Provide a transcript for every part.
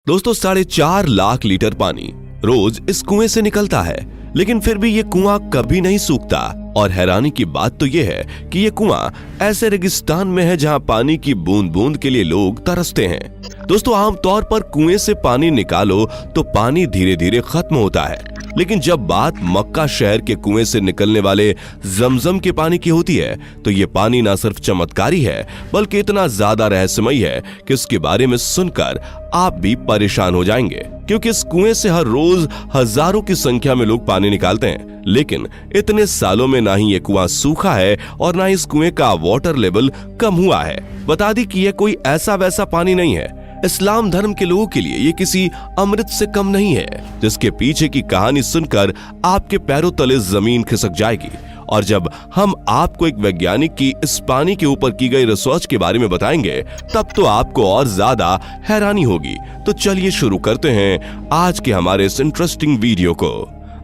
दोस्तों 4.5 लाख लीटर पानी रोज इस कुएं से निकलता है, लेकिन फिर भी ये कुआं कभी नहीं सूखता। और हैरानी की बात तो ये है कि ये कुआं ऐसे रेगिस्तान में है जहां पानी की बूंद बूंद के लिए लोग तरसते हैं। दोस्तों आमतौर पर कुएं से पानी निकालो तो पानी धीरे धीरे खत्म होता है, लेकिन जब बात मक्का शहर के कुएं से निकलने वाले जमजम के पानी की होती है तो ये पानी न सिर्फ चमत्कारी है बल्कि इतना ज्यादा रहस्यमयी है कि इसके बारे में सुनकर आप भी परेशान हो जाएंगे, क्योंकि इस कुएं से हर रोज हजारों की संख्या में लोग पानी निकालते हैं। लेकिन इतने सालों में ना ही ये कुआं सूखा है और ना इस कुएं का वाटर लेवल कम हुआ है। बता दी कि यह कोई ऐसा वैसा पानी नहीं है। इस्लाम धर्म के लोगों के लिए ये किसी अमृत से कम नहीं है, जिसके पीछे की कहानी सुनकर आपके पैरों तले जमीन खिसक जाएगी। और जब हम आपको एक वैज्ञानिक की इस पानी के ऊपर की गई रिसर्च के बारे में बताएंगे तब तो आपको और ज्यादा हैरानी होगी। तो चलिए शुरू करते हैं आज के हमारे इस इंटरेस्टिंग वीडियो को।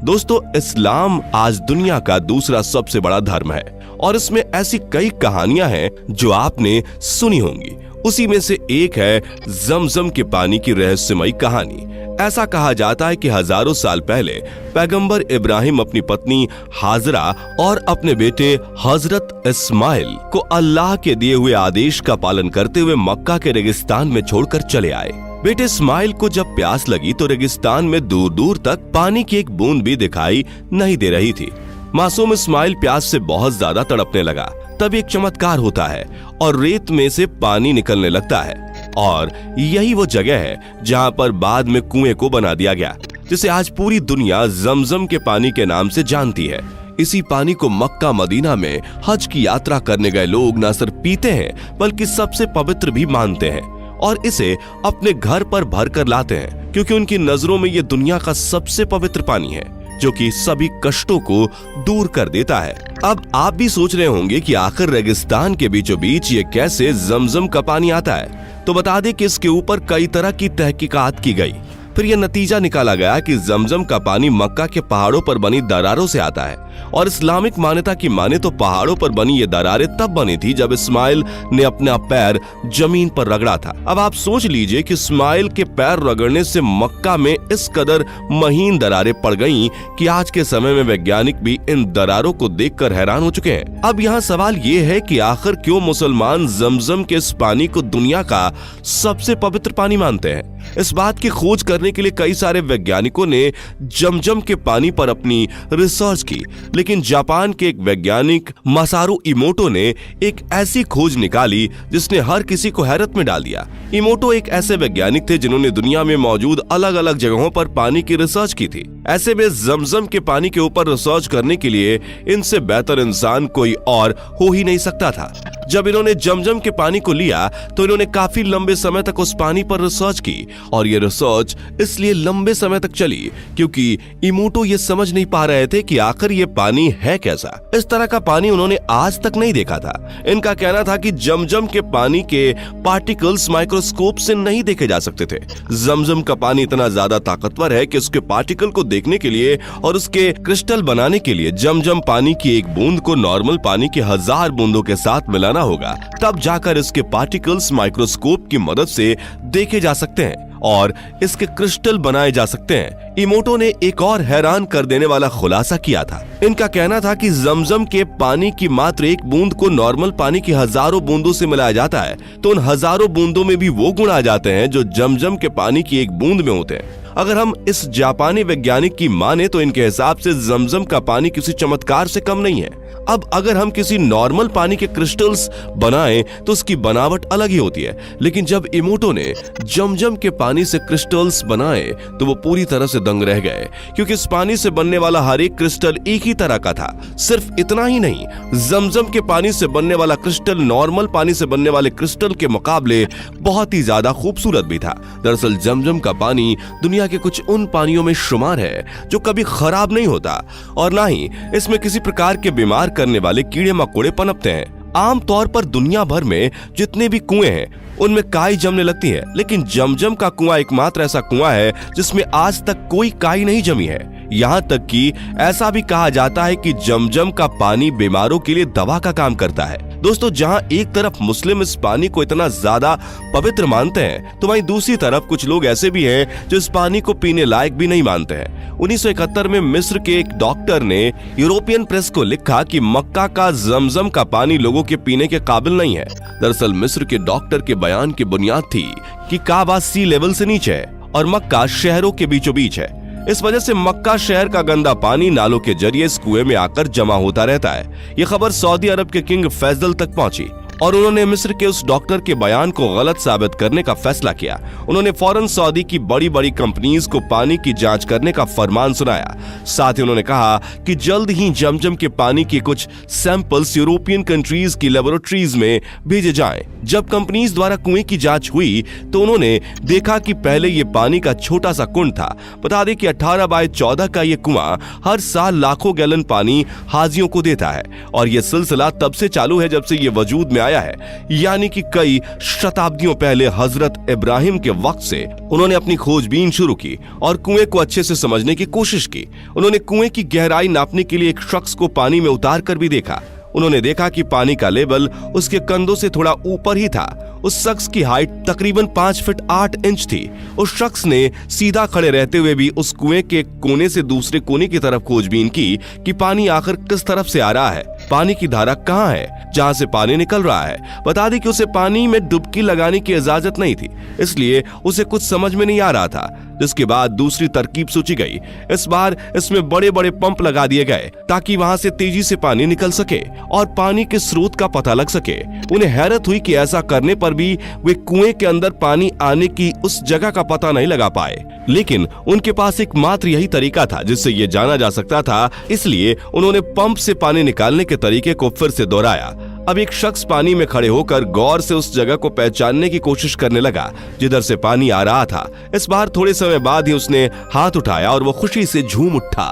दोस्तों इस्लाम आज दुनिया का दूसरा सबसे बड़ा धर्म है और इसमें ऐसी कई कहानियां हैं जो आपने सुनी होंगी। उसी में से एक है जमजम के पानी की रहस्यमयी कहानी। ऐसा कहा जाता है कि हजारों साल पहले पैगंबर इब्राहिम अपनी पत्नी हाजरा और अपने बेटे हजरत इस्माइल को अल्लाह के दिए हुए आदेश का पालन करते हुए मक्का के रेगिस्तान में छोड़कर चले आए। बेटे इस्माइल को जब प्यास लगी तो रेगिस्तान में दूर दूर तक पानी की एक बूंद भी दिखाई नहीं दे रही थी। मासूम इस्माइल प्यास से बहुत ज्यादा तड़पने लगा। तब एक चमत्कार होता है और रेत में से पानी निकलने लगता है, और यही वो जगह है जहां पर बाद में कुएं को बना दिया गया, जिसे आज पूरी दुनिया जमजम के पानी के नाम से जानती है। इसी पानी को मक्का मदीना में हज की यात्रा करने गए लोग न सिर्फ पीते हैं बल्कि सबसे पवित्र भी मानते हैं और इसे अपने घर पर भर कर लाते हैं, क्योंकि उनकी नजरों में ये दुनिया का सबसे पवित्र पानी है जो कि सभी कष्टों को दूर कर देता है। अब आप भी सोच रहे होंगे कि आखिर रेगिस्तान के बीचों बीच ये कैसे जमजम का पानी आता है। तो बता दें कि इसके ऊपर कई तरह की तहकीकात की गई। फिर यह नतीजा निकाला गया कि जमजम का पानी मक्का के पहाड़ों पर बनी दरारों से आता है, और इस्लामिक मान्यता की माने तो पहाड़ों पर बनी ये दरारें तब बनी थी जब इस्माइल ने अपना पैर जमीन पर रगड़ा था। अब आप सोच लीजिए कि इस्माइल के पैर रगड़ने से मक्का में इस कदर महीन दरारें पड़ गईं कि आज के समय में वैज्ञानिक भी इन दरारों को देखकर हैरान हो चुके हैं। अब यहाँ सवाल ये है कि आखिर क्यों मुसलमान जमजम के इस पानी को दुनिया का सबसे पवित्र पानी मानते हैं। इस बात की खोज करने के लिए कई सारे वैज्ञानिकों ने जमजम के पानी पर अपनी रिसर्च की, लेकिन जापान के एक वैज्ञानिक मासारू इमोटो ने एक ऐसी खोज निकाली जिसने हर किसी को हैरत में डाल दिया। इमोटो एक ऐसे वैज्ञानिक थे जिन्होंने दुनिया में मौजूद अलग अलग जगहों पर पानी की रिसर्च की थी। ऐसे में जमजम के पानी के ऊपर रिसर्च करने के लिए इनसे बेहतर इंसान कोई और हो ही नहीं सकता था। जब इन्होंने जमजम के पानी को लिया तो इन्होंने काफी लंबे समय तक उस पानी पर रिसर्च की, और ये रिसर्च इसलिए लंबे समय तक चली क्योंकि इमोटो ये समझ नहीं पा रहे थे कि आखिर ये पानी है कैसा। इस तरह का पानी उन्होंने आज तक नहीं देखा था। इनका कहना था कि जमजम के पानी के पार्टिकल्स माइक्रोस्कोप से नहीं देखे जा सकते थे। जमजम का पानी इतना ज्यादा ताकतवर है कि उसके पार्टिकल को देखने के लिए और उसके क्रिस्टल बनाने के लिए जमजम पानी की एक बूंद को नॉर्मल पानी के 1000 बूंदों के साथ मिलाना होगा, तब जाकर इसके पार्टिकल्स माइक्रोस्कोप की मदद से देखे जा सकते हैं और इसके क्रिस्टल बनाए जा सकते हैं। इमोटो ने एक और हैरान कर देने वाला खुलासा किया था। इनका कहना था कि जमजम के पानी की मात्र एक बूंद को नॉर्मल पानी की हजारों बूंदों से मिलाया जाता है तो उन हजारों बूंदों में भी वो गुण आ जाते हैं जो जमजम के पानी की एक बूंद में होते हैं। अगर हम इस जापानी वैज्ञानिक की माने तो इनके हिसाब से जमजम का पानी किसी चमत्कार से कम नहीं है। अब अगर हम किसी नॉर्मल पानी के क्रिस्टल्स बनाएं तो उसकी बनावट अलग ही होती है, लेकिन जब इमोटो ने जमजम के पानी से क्रिस्टल्स बनाए तो वो पूरी तरह से दंग रह गए, क्योंकि इस पानी से बनने वाला हर एक क्रिस्टल एक ही तरह का था। सिर्फ इतना ही नहीं, जमजम के पानी से बनने वाला क्रिस्टल नॉर्मल पानी से बनने वाले क्रिस्टल के मुकाबले बहुत ही ज्यादा खूबसूरत भी था। दरअसल जमजम का पानी दुनिया के कुछ उन पानियों में शुमार है जो कभी खराब नहीं होता और ना ही इसमें किसी प्रकार के बीमार करने वाले कीड़े मकोड़े पनपते हैं। आमतौर पर दुनिया भर में जितने भी कुएं हैं उनमें काई जमने लगती है, लेकिन जमजम का कुआं एकमात्र ऐसा कुआं है जिसमें आज तक कोई काई नहीं जमी है। यहाँ तक कि ऐसा भी कहा जाता है कि जमजम का पानी बीमारों के लिए दवा का काम करता है। दोस्तों, जहां एक तरफ मुस्लिम इस पानी को इतना ज्यादा पवित्र मानते हैं, तो वहीं दूसरी तरफ कुछ लोग ऐसे भी हैं जो इस पानी को पीने लायक भी नहीं मानते हैं। 1971 में मिस्र के एक डॉक्टर ने यूरोपियन प्रेस को लिखा कि मक्का का जमजम का पानी लोगों के पीने के काबिल नहीं है। दरअसल मिस्र के डॉक्टर के बयान की बुनियाद थी कि काबा सी लेवल से नीचे है और मक्का शहरों के बीचों बीच है। इस वजह से मक्का शहर का गंदा पानी नालों के जरिए इस कुएं में आकर जमा होता रहता है। ये खबर सऊदी अरब के किंग फैजल तक पहुंची और उन्होंने मिस्र के उस डॉक्टर के बयान को गलत साबित करने का फैसला किया। उन्होंने फौरन सऊदी की बड़ी बड़ी कंपनीज को पानी की जांच करने का फरमान सुनाया। साथ ही उन्होंने कहा कि जल्द ही जमजम के पानी के कुछ सैंपल्स यूरोपियन कंट्रीज की लेबोरेटरीज में भेजे जाएं। जब कंपनीज द्वारा कुएं की जांच हुई तो उन्होंने देखा कि पहले ये पानी का छोटा सा कुंड था। बता दें कि 18 बाय 14 का ये कुआं हर साल लाखों गैलन पानी हाजियों को देता है और ये सिलसिला तब से चालू है जब से ये वजूद में आया है, यानी कि कई शताब्दियों पहले हजरत इब्राहिम के वक्त से उन्होंने अपनी खोजबीन शुरू की और कुएं को अच्छे से समझने की कोशिश की। उन्होंने कुएं की गहराई नापने के लिए एक शख्स को पानी में उतार कर भी देखा। उन्होंने देखा कि पानी का लेवल उसके कंधों से थोड़ा ऊपर ही था। उस शख्स की हाइट तकरीबन 5 फीट 8 इंच थी। उस शख्स ने सीधा खड़े रहते हुए भी उस कुएं के कोने से दूसरे कोने की तरफ खोजबीन की कि पानी आखिर किस तरफ से आ रहा है, पानी की धारा कहाँ है जहाँ से पानी निकल रहा है। बता दें कि उसे पानी में डुबकी लगाने की इजाजत नहीं थी, इसलिए उसे कुछ समझ में नहीं आ रहा था। जिसके बाद दूसरी तरकीब सोची गई। इस बार इसमें बड़े बड़े पंप लगा दिए गए ताकि वहां से तेजी से पानी निकल सके और पानी के स्रोत का पता लग सके। उन्हें हैरत हुई कि ऐसा करने पर भी वे कुएं के अंदर पानी आने की उस जगह का पता नहीं लगा पाए, लेकिन उनके पास एक मात्र यही तरीका था जिससे ये जाना जा सकता था। इसलिए उन्होंने पंप से पानी निकालने के तरीके को फिर से दोहराया। अब एक शख्स पानी में खड़े होकर गौर से उस जगह को पहचानने की कोशिश करने लगा जिधर से पानी आ रहा था। इस बार थोड़े समय बाद ही उसने हाथ उठाया और वो खुशी से झूम उठा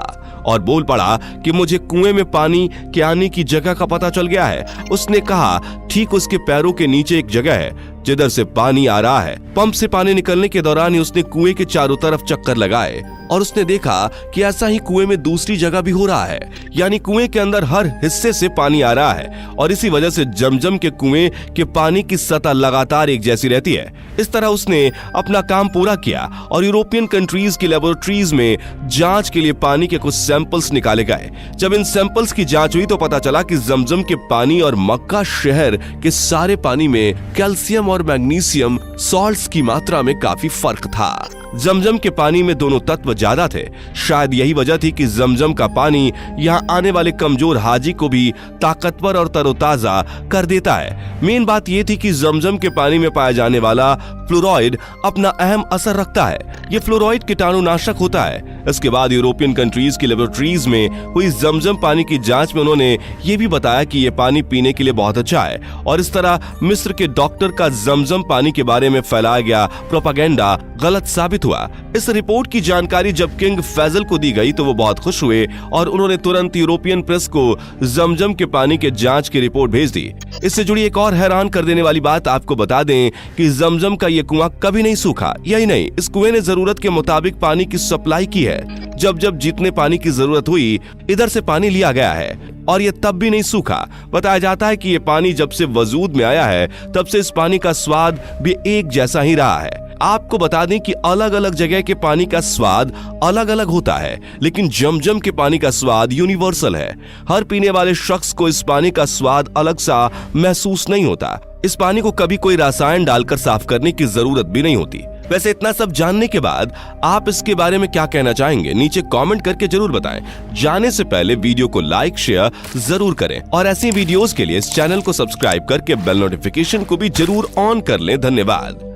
और बोल पड़ा कि मुझे कुएं में पानी के आने की जगह का पता चल गया है। उसने कहा ठीक उसके पैरों के नीचे एक जगह है जिधर से पानी आ रहा है। पंप से पानी निकलने के दौरान ही उसने कुएं के चारों तरफ चक्कर लगाए और उसने देखा कि ऐसा ही कुएं में दूसरी जगह भी हो रहा है, यानी कुएं के अंदर हर हिस्से से पानी आ रहा है और इसी वजह से जमजम के कुएं के पानी की सतह लगातार एक जैसी रहती है। इस तरह उसने अपना काम पूरा किया और यूरोपियन कंट्रीज की लेबोरेटरीज में जांच के लिए पानी के कुछ सैंपल्स निकाले गए। जब इन सैंपल्स की जांच हुई तो पता चला कि जमजम के पानी और मक्का शहर के सारे पानी में कैल्शियम और मैग्नीशियम सॉल्ट्स की मात्रा में काफी फर्क था। जमजम के पानी में दोनों तत्व ज्यादा थे। शायद यही वजह थी कि जमजम का पानी यहाँ आने वाले कमजोर हाजी को भी ताकतवर और तरोताजा कर देता है। मेन बात यह थी कि जमजम के पानी में पाया जाने वाला फ्लोराइड अपना अहम असर रखता है। ये फ्लोराइड कीटाणुनाशक होता है। इसके बाद यूरोपियन कंट्रीज की लेबोरेटरीज में हुई जमजम पानी की जांच में उन्होंने ये भी बताया कि ये पानी पीने के लिए बहुत अच्छा है और इस तरह मिस्र के डॉक्टर का जमजम पानी के बारे में फैलाया गया प्रोपेगेंडा गलत साबित हुआ। इस रिपोर्ट की जानकारी जब किंग फैजल को दी गई तो वो बहुत खुश हुए और उन्होंने तुरंत यूरोपियन प्रेस को जमजम के पानी के जांच की रिपोर्ट भेज दी। इससे जुड़ी एक और हैरान कर देने वाली बात आपको बता दें कि जमजम का ये कुआं कभी नहीं सूखा। यही नहीं, इस कुएं ने जरूरत के मुताबिक पानी की सप्लाई की है। जब जब जितने पानी की जरूरत हुई इधर से पानी लिया गया है और ये तब भी नहीं सूखा। बताया जाता है कि ये पानी जब से वजूद में आया है तब से इस पानी का स्वाद भी एक जैसा ही रहा है। आपको बता दें कि अलग अलग जगह के पानी का स्वाद अलग अलग होता है, लेकिन जमजम के पानी का स्वाद यूनिवर्सल है। हर पीने वाले शख्स को इस पानी का स्वाद अलग सा महसूस नहीं होता। इस पानी को कभी कोई रसायन डालकर साफ करने की जरूरत भी नहीं होती। वैसे इतना सब जानने के बाद आप इसके बारे में क्या कहना चाहेंगे, नीचे कमेंट करके जरूर बताएं। जाने से पहले वीडियो को लाइक शेयर जरूर करें और ऐसी वीडियोस के लिए इस चैनल को सब्सक्राइब करके बेल नोटिफिकेशन को भी जरूर ऑन कर लें। धन्यवाद।